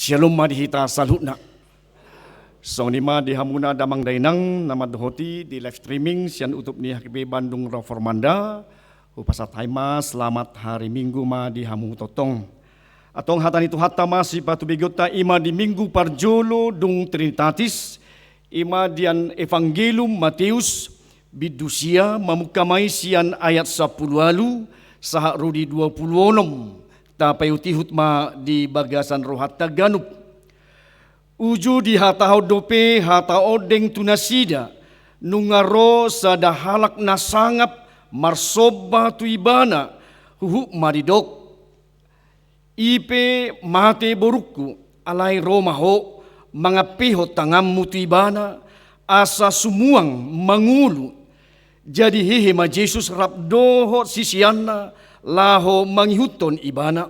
Shalom madihita salutna. So nima di hamuna damang dainang nama dohoti di live streaming sian utup ni HKB Bandung Reformanda. Upasat haima selamat hari Minggu ma di hamu totong. Atong hatan itu hatta masih patu bigota ima di Minggu parjolo dung Trinitatis. Ima dian Evangelium Matius bidusia mamukamai sian ayat 10 alu sahak rudi 26. Tapai utihut ma di bagasan rohat taganup. Uju di hata dope hata odeng tunasida nungaro sada halak nasangap marsoba tuibana huhu maridok. Ipe mate borukku alai romaho mangapeho tangammu tuibana asa sumuang mangulu. Jadi hehe ma Jesus rabdoho sisiana laho mangihuton ibana.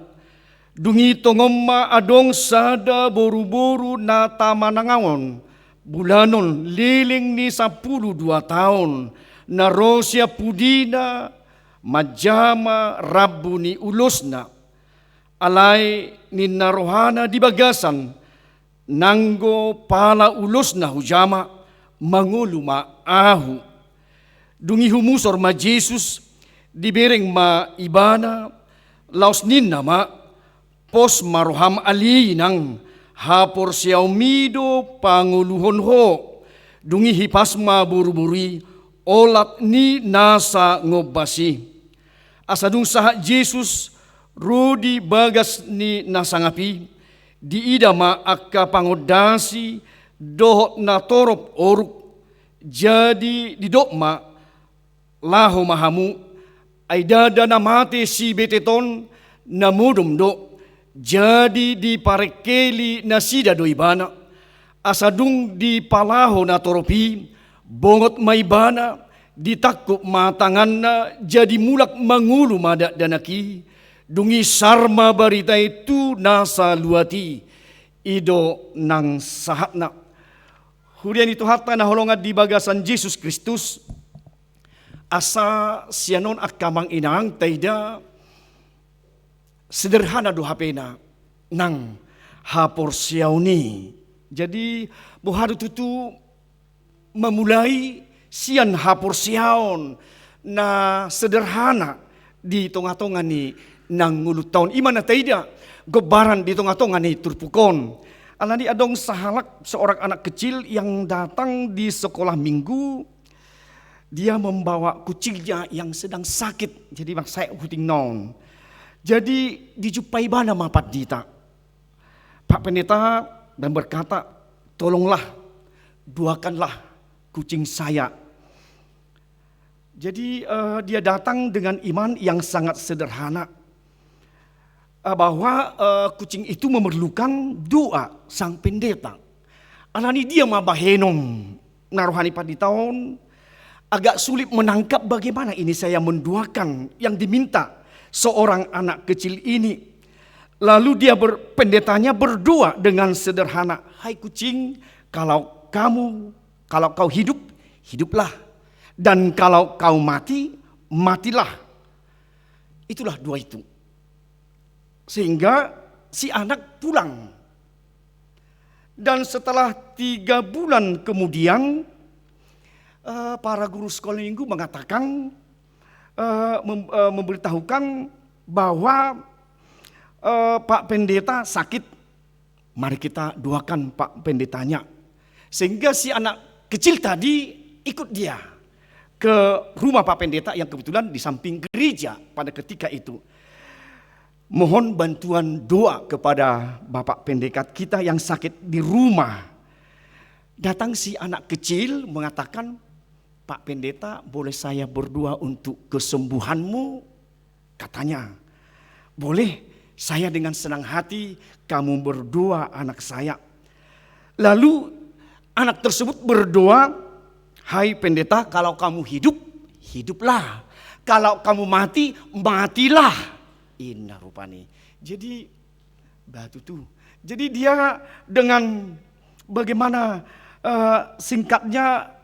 Dungi tongomma adong sada boru-boru na tamanangaon. Bulanon liling ni 12 tahun. Narosya pudina majama rabu ni ulosna. Alay ni narohana di bagasan. Nanggo pala ulosna hujama manguluma ahu. Dungi humusor ma Jesus dibereng ma ibana laos ninna ma pos maruham alinang hapor siaumido panguluhon ho dungi hipas ma buru-buri olat ni nasa ngobasi asadung saha Jesus rudi bagas ni nasangapi di idama akka pangodasi dohot na torop oruk jadi didokma laho mahamu ay dada na mati si beteton na mudum do jadi di parekeli na sida do ibana asadung di palaho na toropi bongot maibana ditakup matangan na jadi mulak mangulu madak danaki dungi sarma barita itu nasa luati ido nang sahatna hurian itu hatta na holongan di bagasan Yesus Kristus asa sianon akamang inang taida sederhana do hapena nang hapor siauni. Jadi buhadu tutu memulai sian hapor siaon na sederhana di tonga-tonga ni nang ngulut tahun imana taida gobaran di tonga-tonga ni turpukon. Alani adong sahalak seorang anak kecil yang datang di sekolah minggu. Dia membawa kucingnya yang sedang sakit. Jadi bang saya puting non. Jadi dijumpai bana mapat dita. Pak Pendeta dan berkata, tolonglah, duakanlah kucing saya. Jadi dia datang dengan iman yang sangat sederhana. Bahwa kucing itu memerlukan doa sang pendeta. Alani dia mabahenom narohani paditaon. Agak sulit menangkap bagaimana ini saya menduakan yang diminta seorang anak kecil ini. Lalu pendetanya berdoa dengan sederhana. Hai kucing, kalau kau hidup, hiduplah. Dan kalau kau mati, matilah. Itulah doa itu. Sehingga si anak pulang. Dan setelah 3 bulan kemudian, para guru sekolah minggu mengatakan, memberitahukan bahwa Pak Pendeta sakit. Mari kita doakan Pak Pendetanya. Sehingga si anak kecil tadi ikut dia ke rumah Pak Pendeta yang kebetulan di samping gereja pada ketika itu. Mohon bantuan doa kepada Bapak Pendeta kita yang sakit di rumah. Datang si anak kecil mengatakan, Pak Pendeta, boleh saya berdoa untuk kesembuhanmu? Katanya, boleh, saya dengan senang hati kamu berdoa anak saya. Lalu anak tersebut berdoa, hai Pendeta, kalau kamu hidup, hiduplah. Kalau kamu mati, matilah. Inna rupani. Jadi batu tuh. Jadi dia dengan bagaimana singkatnya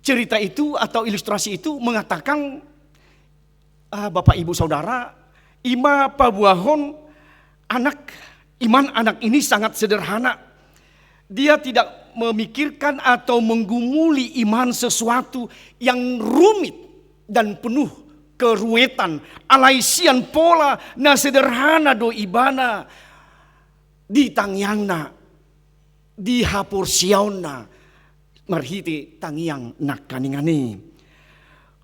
cerita itu atau ilustrasi itu mengatakan Bapak Ibu Saudara ima pabuahon anak Iman anak ini sangat sederhana. Dia tidak memikirkan atau menggumuli iman sesuatu yang rumit dan penuh keruwetan. Alaisian pola na sederhana do ibana di tangyangna, di hapur siauna, marhiti tangyang nakaningani.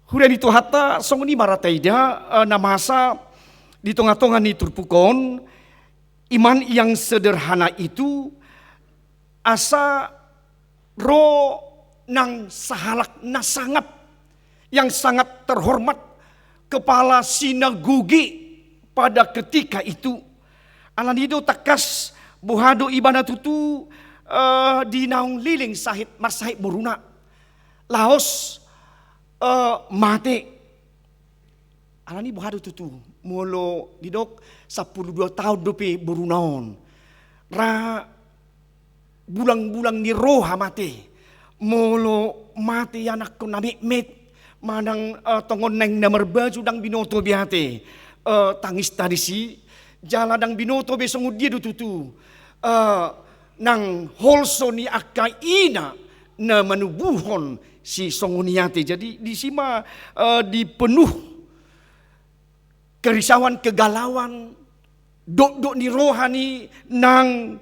Hudan itu hatta songni marataida namasa di tengah-tengah ni turpukon. Iman yang sederhana itu asa ro nang sahalak na sangat yang sangat terhormat kepala sinagogi pada ketika itu. Alanido takas buhado ibadah tutu di naung liling sahit marsahit boruna laos mate. Alani buhado tutu molo didok 12 tahun dope borunaon. Ra bulang-bulang ni roha mate. Molo mate anak ko namit manang tongon neng namar baju dang binoto biate. Tangis tadi si jala dang binoto besong dia tutu. Nang holso ni akaina na manubuhon si songoniate. Jadi di sima dipenuh kerisauan, kegalauan, dok-dok ni rohani nang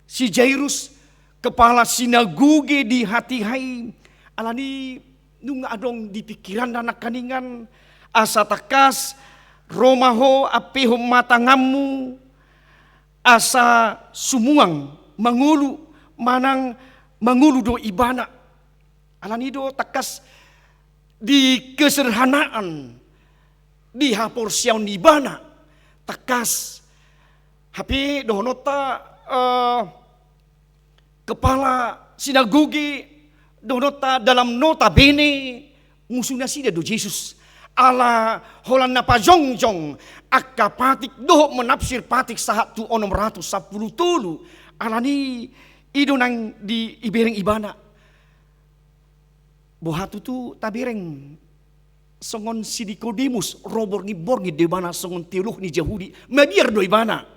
si Jairus, kepala sinagoge di hati hai. Alani nung adong di pikiran anak kaningan, asa takas, romaho apehom matangamu, asa sumuang, mangulu, manang mangulu do ibana. Alani do takas di kesederhanaan, di hapor siaw nibana takas hapi dohnota kepala sinagogi dohnota dalam nota bene musuhna sida do Yesus ala holan napa jongjong akka patik doh menafsir patik sahat tu onom 110 tulu alani ido nang di ibereng ibana bohatu tu tabireng songon si Nikodemus robor ni borgi de bana songon teolog ni Yahudi mabiar do ibana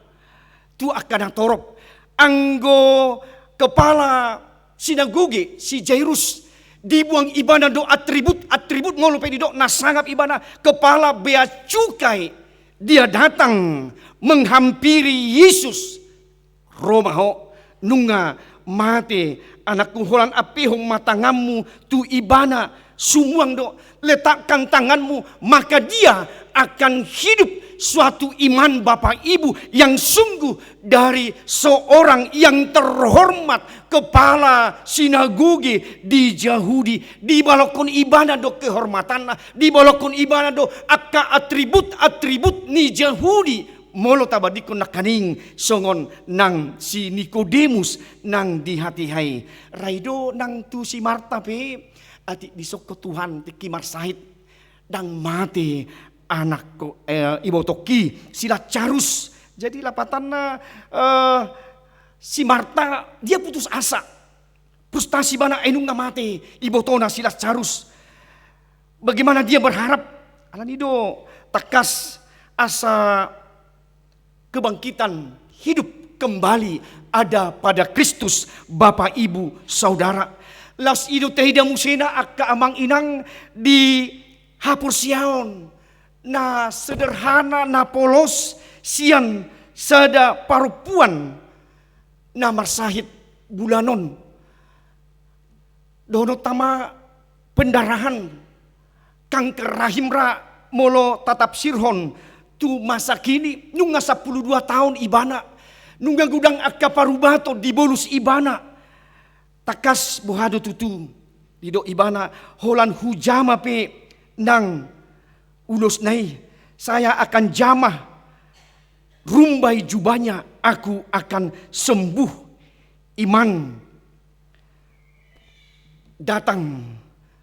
tu akan torop anggo kepala sinagoge si Jairus dibuang ibana do atribut ngolo pe do nasangap ibana kepala bea cukai dia datang menghampiri Yesus romaho nunga mate anakku holan apehong matangamu tu ibana sumuang do letakkan tanganmu maka dia akan hidup suatu iman Bapak Ibu yang sungguh dari seorang yang terhormat kepala sinagoge di Yahudi di balokon ibadah do kehormatan di balokon ibadah do akka atribut ni Yahudi molo tabadikon nakaning songon nang si Nikodemus nang di hati hai raido nang tu si Marta pe ati disok ke Tuhan tiki marsahit dang mati anakku ibu toki sila carus jadi lapatanna si Marta dia putus asa frustasi bana enung mati ibu tona sila carus bagaimana dia berharap alanido takas asa kebangkitan hidup kembali ada pada Kristus Bapak Ibu Saudara. Las ido tehida musena akka amang inang di hapur siaon na sederhana na polos sian sada parupuan na marsahit bulanon dono tama pendarahan kanker rahimra molo tatap sirhon tu masa kini nunga 12 tahun ibana nunga gudang akka parubato di bolus ibana takas buhado tutu dido ibana holan hujama pe nang ulos nai saya akan jamah rumbai jubahnya aku akan sembuh iman datang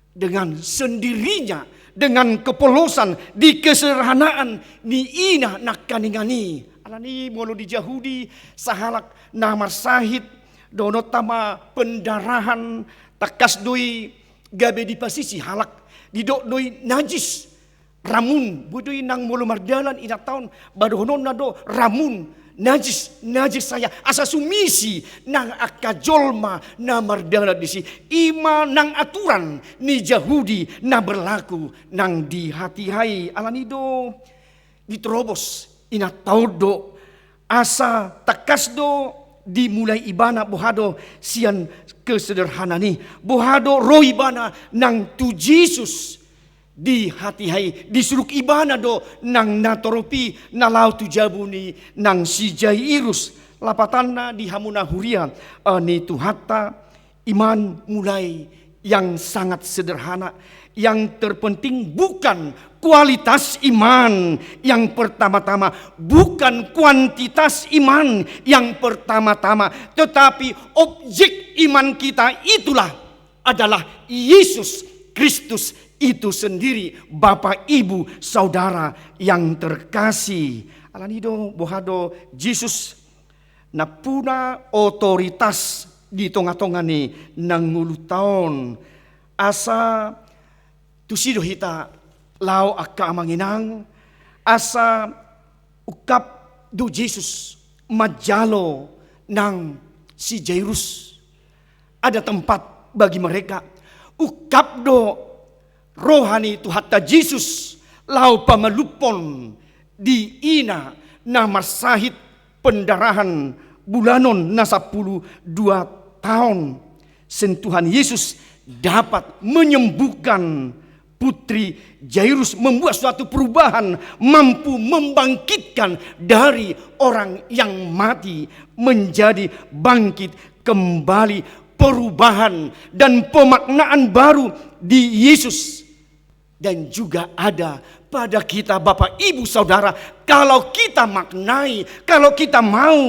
dengan sendirinya dengan kepolosan di kesederhanaan ni ina nakaningani alani molo di Yahudi sahalak namar sahid dono tama pendarahan takas doi gabe di pasisi halak didok doi najis ramun budoi nang mulu mardalan ina taun badohonon nado ramun najis saya asa sumisi nang akajolma na mardana disi ima nang aturan ni Yahudi na berlaku nang di hati hai alanido diterobos ina taudo asa takasdo dimulai ibana bohado sian kesederhana ni bohado roibana nang tu Jesus di hati hai disuluk ibana do nang natoropi nalau tu jabuni nang si Jairus lapatana di hamuna huria ni tu hatta iman mulai yang sangat sederhana. Yang terpenting bukan kualitas iman yang pertama-tama, bukan kuantitas iman yang pertama-tama, tetapi objek iman kita itulah adalah Yesus Kristus itu sendiri. Bapak, Ibu, Saudara yang terkasih, alanido bohado Yesus napuna otoritas di tonga-tonga ni nang ngulu taon asa tusido hita lau akka amanginang asa ukap do Jesus majalo nang si Jairus. Ada tempat bagi mereka ukap do rohani tu hatta Jesus lau pamalupon di ina na marsahit pendarahan bulanon na 12 tahun. Sentuhan Yesus dapat menyembuhkan putri Jairus, membuat suatu perubahan, mampu membangkitkan dari orang yang mati menjadi bangkit kembali, perubahan dan pemaknaan baru di Yesus. Dan juga ada pada kita Bapak Ibu Saudara, kalau kita maknai, kalau kita mau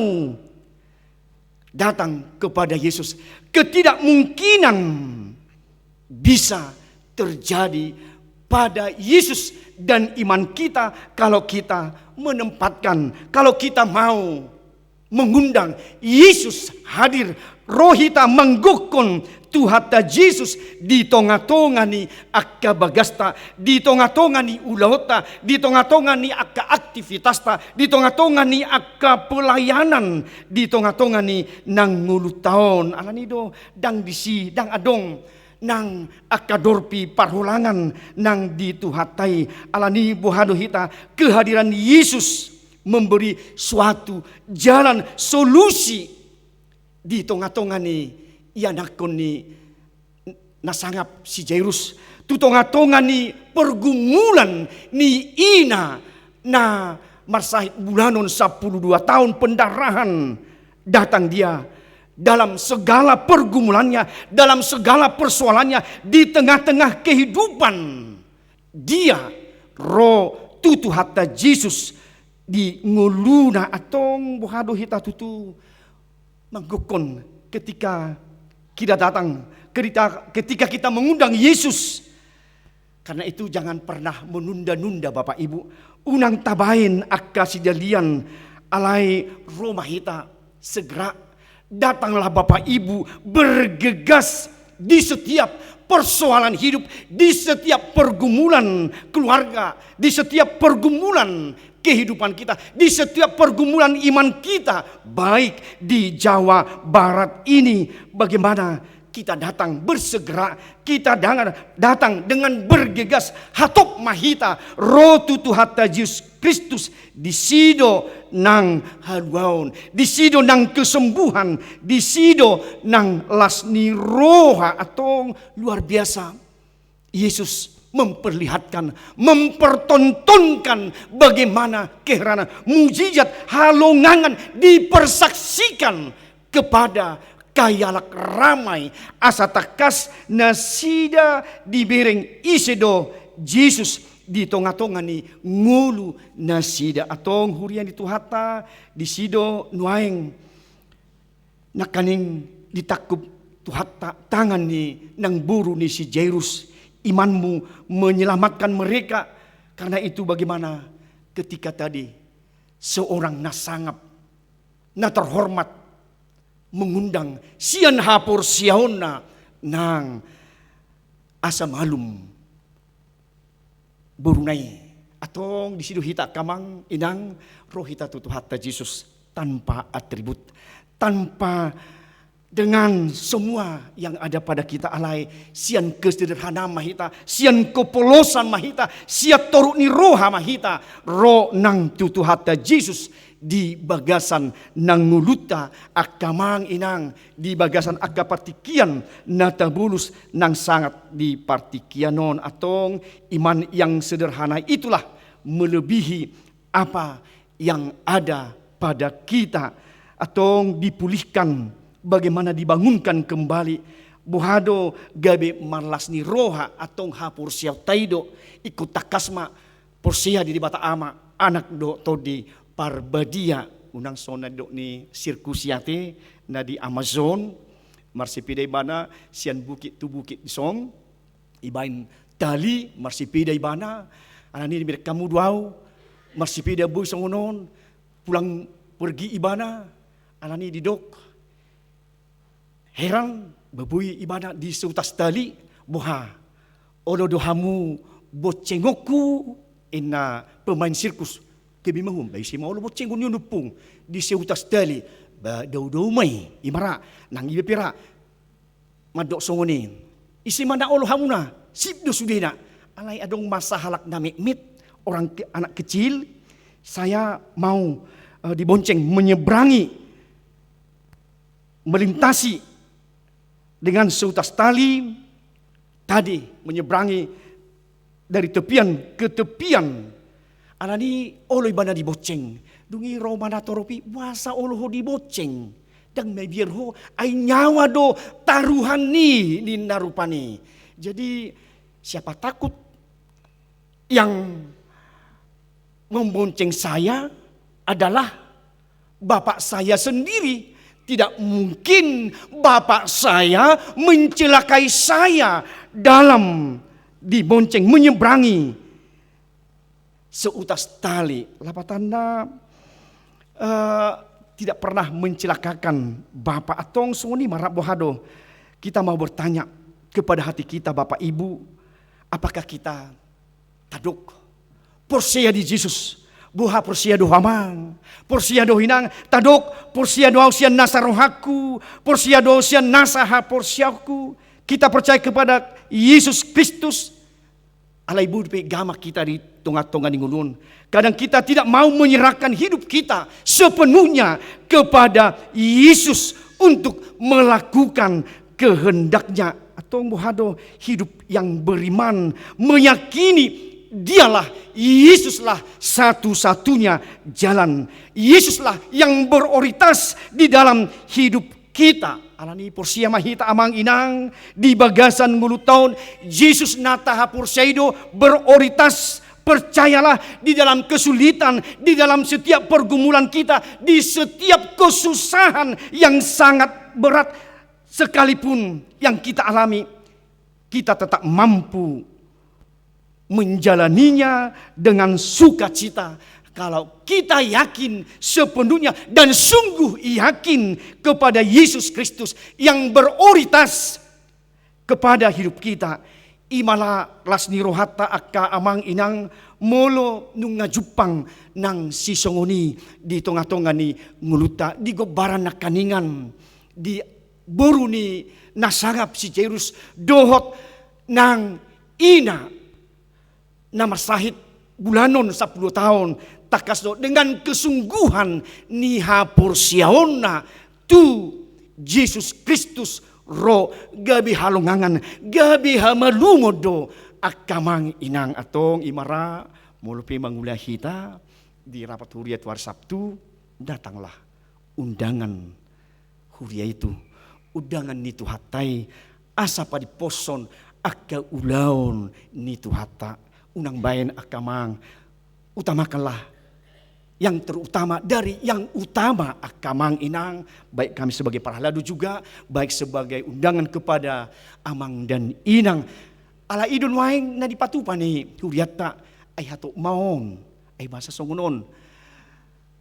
datang kepada Yesus, ketidakmungkinan bisa terjadi pada Yesus dan iman kita kalau kita menempatkan, kalau kita mau mengundang Yesus hadir, rohita menggukun Tuhata Yesus di tonga-tonga ni akka bagasta, di tonga-tonga ni ulauta, di tonga-tonga ni akka aktivitasta, di tonga-tonga ni akka pelayanan, di tonga-tonga ni nang ngulu taon alanido dang disi dang adong nang akadorpi parhulangan nang dituhatai alani bohado hita kehadiran Yesus memberi suatu jalan solusi di tonga-tonga ni ianakon ni nasangap si Jairus tu tonga-tonga ni pergumulan ni ina na marsahit bulanon 12 tahun pendarahan. Datang dia dalam segala pergumulannya, dalam segala persoalannya, di tengah-tengah kehidupan dia roh tutu hatta Yesus di nguluna atong bohado hita tutu menggukon ketika kita datang, ketika kita mengundang Yesus. Karena itu jangan pernah menunda-nunda Bapak Ibu. Unang tabain akka sidalian alai rumah kita segera datanglah Bapak Ibu bergegas di setiap persoalan hidup, di setiap pergumulan keluarga, di setiap pergumulan kehidupan kita, di setiap pergumulan iman kita, baik di Jawa Barat ini. Bagaimana kita datang bersegera, kita datang dengan bergegas, hatop mahita, roh tutu hatta Yesus Kristus di sido nang haluaon, di sido nang kesembuhan, di sido nang lasni roha atong luar biasa. Yesus memperlihatkan, mempertontonkan bagaimana keheranan, mujizat, halongangan dipersaksikan kepada kayalak ramai asa takas nasida dibereng isedo Yesus di tonga-tonga ni ngulu nasida atong hurian itu hata di sido nuaeng nakaning ditakup tuhata tangan ni nang buru ni si Jairus. Imanmu menyelamatkan mereka. Karena itu bagaimana ketika tadi seorang nasangap, na terhormat mengundang sian hapur siaona nang asa malum burunai atong disidu hita kamang inang roh hita tutu hatta Yesus tanpa atribut, tanpa dengan semua yang ada pada kita alai, sian kesederhanaan mahita, sian kepolosan mahita, siat toruk ni roha mahita, roh nang tutu hata Jesus di bagasan nang nguluta akamang inang, di bagasan akka partikian natabulus nang sangat di partikianon atong iman yang sederhana itulah melebihi apa yang ada pada kita, atong dipulihkan bagaimana dibangunkan kembali buhado gabe marlas ni roha atong hapur siap taido ikut takasma porsia di bata ama anak do todi parbadia unang sona do ni sirkusiate na di Amazon marsipidai bana sian bukit tu bukit som ibain tali marsipidai bana anani di kamu duau marsipidai bui songonon pulang pergi ibana anani di dok heran babui ibadah di seutas tali boha odo dohamu bocengoku ina pemain sirkus kebi mahum bai si maulo bocengon nyunupung di seutas tali ba dau mai imara nang ibe pira madok songoni isi mana olo hamuna sibdo sudena alai adong masa halak nami mit orang anak kecil saya mau dibonceng menyeberangi melintasi dengan seutas tali tadi menyeberangi dari tepian ke tepian. Alani olo ibana diboceng. Dungi romana toropi wasa olo ho diboceng. Dan may biar ho ay nyawa do taruhan ni narupani. Jadi siapa takut yang membonceng saya adalah bapak saya sendiri. Tidak mungkin bapak saya mencelakai saya dalam dibonceng menyeberangi seutas tali. Lapatanda tidak pernah mencelakakan bapak atong suni marap bohado. Kita mau bertanya kepada hati kita bapak ibu, apakah kita taduk porsia di Yesus? Buha porsia do hamang, porsia do hinang, tadok porsia do sian nasa rohaku, porsia do sian nasa ha porsiaku. Kita percaya kepada Yesus Kristus. Alai budpe gama kita di tengah-tengah ngulun. Kadang kita tidak mau menyerahkan hidup kita sepenuhnya kepada Yesus untuk melakukan kehendaknya. Atau buhado hidup yang beriman, meyakini Dialah, Yesuslah satu-satunya jalan. Yesuslah yang beroritas di dalam hidup kita. Alani porsia mahita amang inang di bagasan mulut tahun. Yesus nata hapursaido beroritas. Percayalah di dalam kesulitan, di dalam setiap pergumulan kita, di setiap kesusahan yang sangat berat sekalipun yang kita alami, kita tetap mampu menjalaninya dengan sukacita kalau kita yakin sepenuhnya dan sungguh yakin kepada Yesus Kristus yang beroritas kepada hidup kita. Imala lasni rohata akka amang inang molo nunga jupang nang sisongoni di tongah-tongah ni nguluta di gobaran nakaningan di boru ni nasangap si Jairus dohot nang ina nama sahid bulanon 10 tahun takasdo dengan kesungguhan ni hapursiaona tu Yesus Kristus ro gabi halongangan gabi hamalumodo akamang inang atong imara mulupi mangulai hita di rapat huriat war Sabtu datanglah undangan huria itu undangan nitu hatai asa padi poson akka ulaon nitu hata unang bayan akamang utamakanlah yang terutama dari yang utama akamang inang, baik kami sebagai parahladu juga, baik sebagai undangan kepada amang dan inang. Ala idun waing na dipatupani kuriata ay hato maon ay basa songonon.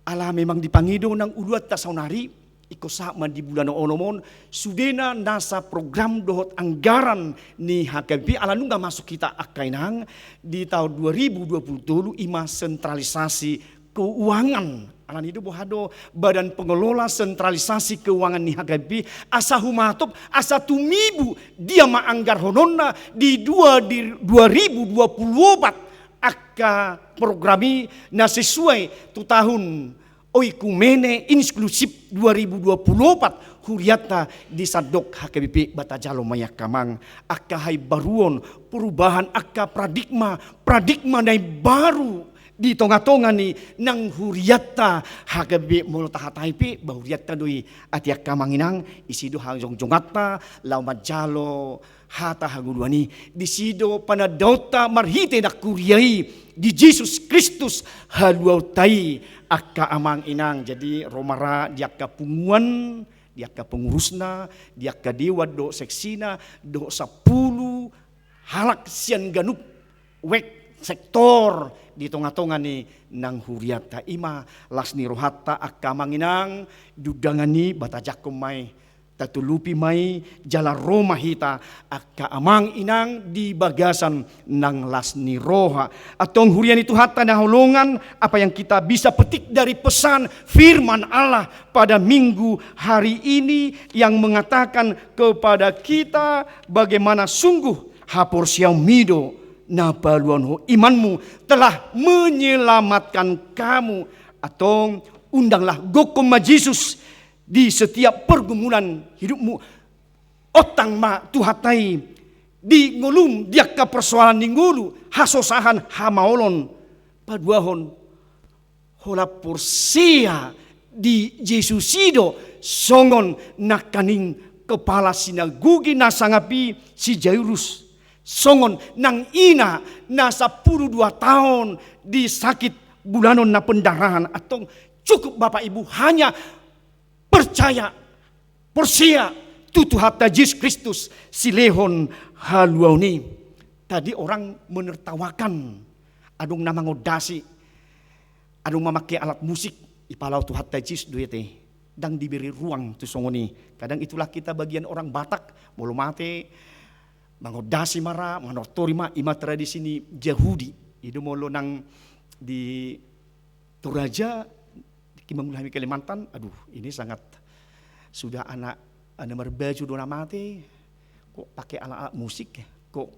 Ala memang dipangido ng uluat ta saunari iko sama di bulan onomon sudena nasa program dohot anggaran ni HKBP ala nungga masuk kita akainang di tahun 2020 ima sentralisasi keuangan. Alan itu bohado badan pengelola sentralisasi keuangan ni hagabi asa humatop asa tumibu dia maanggar hononna di 2024 akka programi na sesuai tu tahun oikumene inklusif 2024 huriata di sadok HKBP Batajalo Mayakamang akka hai baruon perubahan akka paradigma nai baru di tonga-tonga ni nang huriata HKBP multahataipi bahuriata doi atiak kamanginang isido hangjong jongata laumajalo hata haguluani disido panadota marhite nak kuriai di Yesus Kristus haluautai akka amang inang. Jadi romara diakka punguan diakka pengurusna diakka dewa do seksina do 10 halak sian ganup wek sektor di tonga-tonga ni nang huriata ima lasni rohata akka manginang dudangani batajakom mai tatulupi mai jala Roma hita akka amang inang di bagasan nang lasni roha atong hurian itu hatta na holongan apa yang kita bisa petik dari pesan firman Allah pada minggu hari ini yang mengatakan kepada kita bagaimana sungguh hapor siau mido na baluan imanmu telah menyelamatkan kamu. Atau undanglah gokom ma Yesus di setiap pergumulan hidupmu. Otang ma tuhatai di ngulum diakka persoalan di ngulu hasosahan hamaolon paduahon hola porsia di Yesusido songon nakaning kepala sinagogi nasangapi si Jairus. Songon nang ina na 12 tahun di sakit bulanon na pendarahan. Atau cukup Bapak Ibu hanya percaya persia tutu hatta Yesus Kristus silehon haluauni. Tadi orang menertawakan adung nama ngodasi adung memakai alat musik ipalau tu hatta Yesus duete dan diberi ruang tu songoni. Kadang itulah kita bagian orang Batak mulu mate mangodasi mara, manotori ma ima tradisi ni Yahudi. Itu molo nang di Toraja, Kimamulami Kalimantan. Aduh, ini sangat sudah anak merbaju dona mati. Kok pakai alat-alat musik? Kok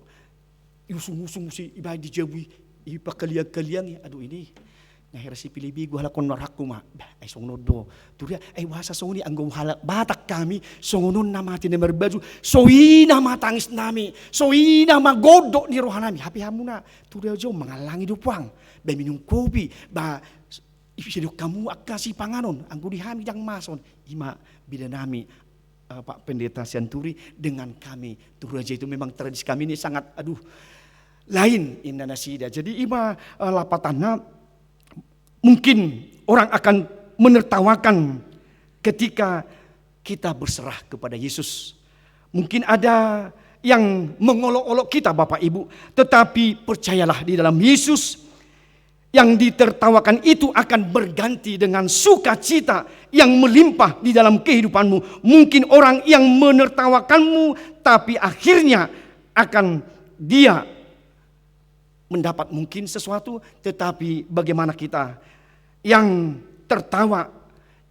usung-usung si ibai di Jawi, iba kalian-kalian. Aduh ini. Nahir si pilibi gua halakon naraku ma. Ay songnodo. Turia ay wasa songoni anggo halak Batak kami songonon namati na merbaju. Soina matangis nami. Soina magodok ni rohanami. Hapi hamuna. Turia jo mengalangi dupang. Ba minum kopi. Ba isidok kamu akasi panganon. Anggo dihami jang mason. Ima bila nami Pak Pendeta Sianturi dengan kami. Turia itu memang tradisi kami ini sangat lain Indonesia. Jadi ima lapatana mungkin orang akan menertawakan ketika kita berserah kepada Yesus. Mungkin ada yang mengolok-olok kita Bapak Ibu. Tetapi percayalah di dalam Yesus yang ditertawakan itu akan berganti dengan sukacita yang melimpah di dalam kehidupanmu. Mungkin orang yang menertawakanmu tapi akhirnya akan dia mendapat mungkin sesuatu. Tetapi bagaimana kita yang tertawa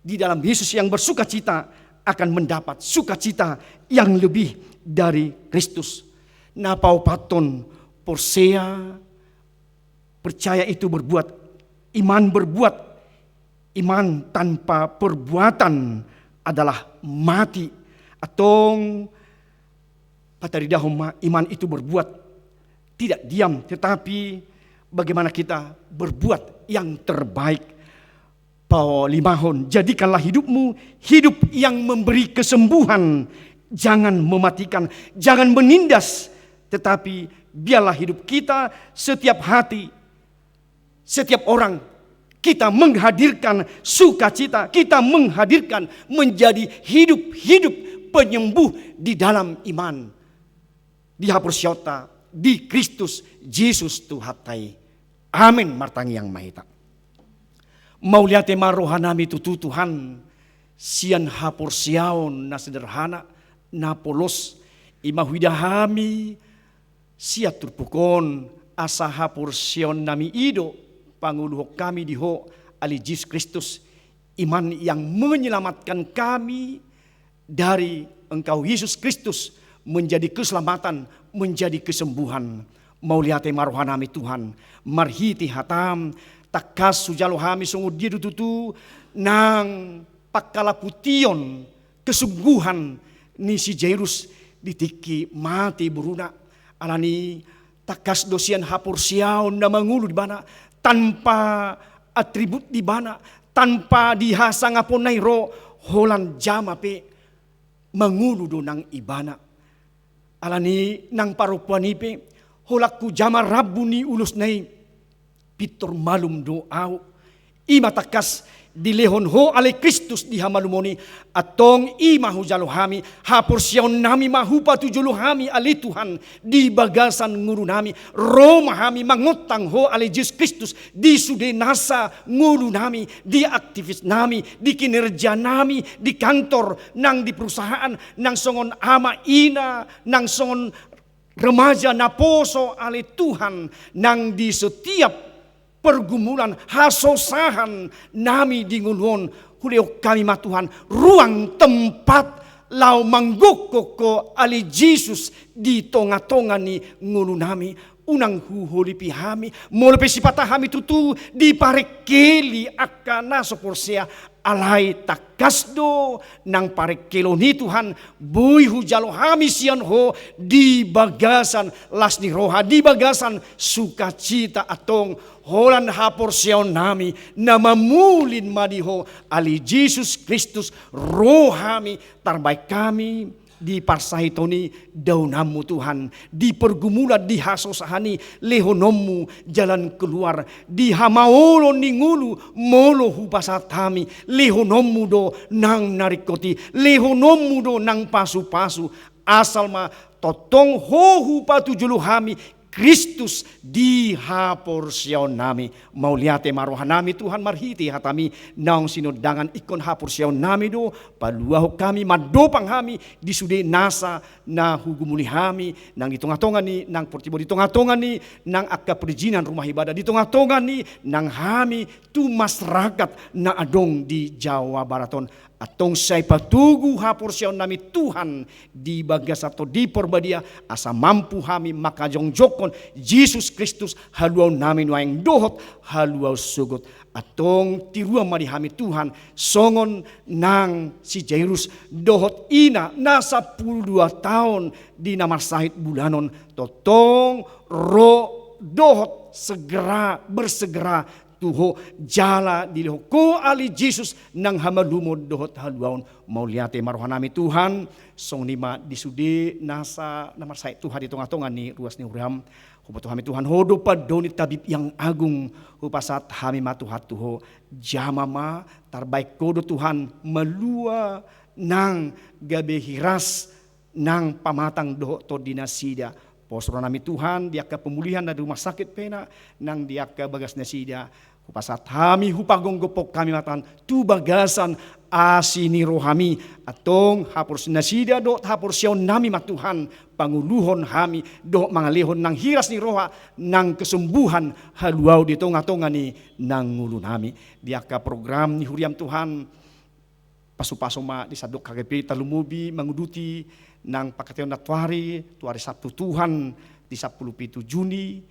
di dalam Yesus yang bersukacita akan mendapat sukacita yang lebih dari Kristus. Napau paton porsea percaya itu berbuat, iman tanpa perbuatan adalah mati. Atau pataridahoma iman itu berbuat tidak diam, tetapi bagaimana kita berbuat yang terbaik. Limahon, jadikanlah hidupmu hidup yang memberi kesembuhan, jangan mematikan, jangan menindas, tetapi biarlah hidup kita setiap hati, setiap orang kita menghadirkan sukacita, kita menghadirkan menjadi hidup penyembuh di dalam iman, di hapusyota, di Kristus Yesus Tuhatai. Amin martangi yang mahita. Mauliate marohanami tutu Tuhan sian hapor siaon na sederhana na polos imahwidahami siat turpukon asa hapor siaon nami ido panguluhok kami diho ali Yesus Kristus, iman yang menyelamatkan kami dari Engkau Yesus Kristus, menjadi keselamatan, menjadi kesembuhan. Mauliate marohanami Tuhan, marhiti hatam, takas sujalo hami sungu dia tutu nang pakalapution kesungguhan ni si Jairus ditiki mati beruna alani takas dosian hapur siaon na mangulu di bana tanpa atribut di bana tanpa dihasa ngapon nairo holan jamape mangulu do nang ibana alani nang parupuanipe holakku jama rabu ni ulus nai pitor malum do au ima takas dilehon ho ale Kristus di hamalumoni atong ima hujalo hami hapur siaon nami mahupa tujulu hami ale Tuhan di bagasan nguru nami Roma hami mangutang ho ale Yesus Kristus di sude nasa nguru nami di aktivis nami di kinerja nami di kantor nang di perusahaan nang songon ama ina nang songon remaja naposo ale Tuhan nang di setiap pergumulan hasosahan nami di ngulon huleo kami matuhan ruang tempat lau manggokoko ali Jesus di tonga-tonga ni ngulu nami unang huholipi hami molope sipata hami tutu di parekeli akana soporsia alai takasdo nang parekelo ni Tuhan bui hujalo hami sian ho di bagasan lasni roha di bagasan sukacita atong holan hapor siaon nami na mamulin madiho ali Jesus Kristus rohami tarbaik kami di parsahitoni daunamu Tuhan di pergumulan di hasosahani lehonomu jalan keluar di hamaolo ningulu molo hupasatami lehonomu do nang narikoti lehonomu do nang pasu-pasu asal ma totong hohu patujulu hami Kristus di hapor siaon nami mauliate marohanami Tuhan marhiti hatami naong sinodangan ikon hapor siaon nami do paluaho kami madopang hami di sude nasa na hugumuli hami nang di tonga-tonga ni nang portibo di tonga-tonga ni nang akka perizinan rumah ibadah di tonga-tonga ni nang hami tu masyarakat na adong di Jawa Baraton atong say patugu hapor siaon nami Tuhan di bagas atau di porbadia asa mampu hami makajongjokon Yesus Kristus haluaw namin waing dohot haluaw sugot atong tiruang madi hami Tuhan songon nang si Jairus dohot ina nasa 12 tahun di namarsahit bulanon totong ro dohot segera bersegera tuho jala diliho ko ali Jesus nang hamalumod dohot haluaon mauliate marohanami Tuhan song nima disudi nasa namarsahit Tuhan di tonga-tonga ni ruas ni uram hupato hami Tuhan hodo padoni tabib yang agung hupasat hami matuhat tuho jamama tarbaik kodo Tuhan melua nang gabe hiras nang pamatang doho to dinasida posro nami Tuhan dia ke pemulihan dari rumah sakit pena nang dia ke bagas nasida hupasat hami hupagonggopok kami matan tu bagasan asini rohami atong hapor sinasida do hapor siaon nami matuhan panguluhon hami do mangalihon nang hiras ni roha nang kesembuhan haluaw di tonga-tonga ni nang ngulu nami diaka program ni huriam Tuhan pasu-pasu ma di sadok KGP talumubi manguduti nang pakateon natwari tuari Sabtu Tuhan di 17 Juni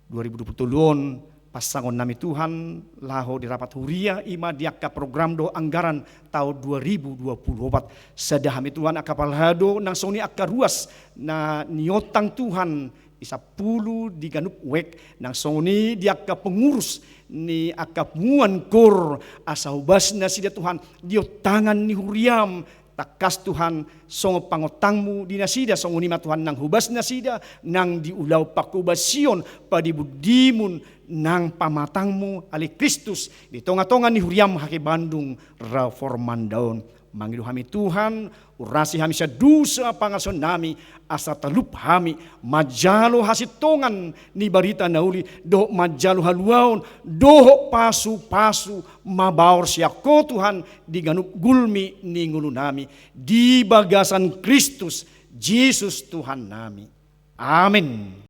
2020 pasangon nami Tuhan laho di rapat huria ima diaka program do anggaran tahun 2024 sedah kami Tuhan akapal hado nang soni akka ruas na niotang Tuhan di 10 di ganup wek nang soni diaka pengurus ni akap muan kor asahubas na sida Tuhan dio tangan ni huriam takas Tuhan songo pangotangmu dinasida songo nima Tuhan nang hubas nasida nang diulaw pakubasion padibudimun nang pamatangmu ali Kristus di tonga-tonga ni huriam hake Bandung reformandaon mangidu hami Tuhan urasi hami sadusa pangason nami asa talup hami majalo hasitongan ni barita nauli do majalo haluaon doho pasu-pasu mabaor siako Tuhan di ganup gulmi ni ngulu nami di bagasan Kristus Yesus Tuhan nami amin.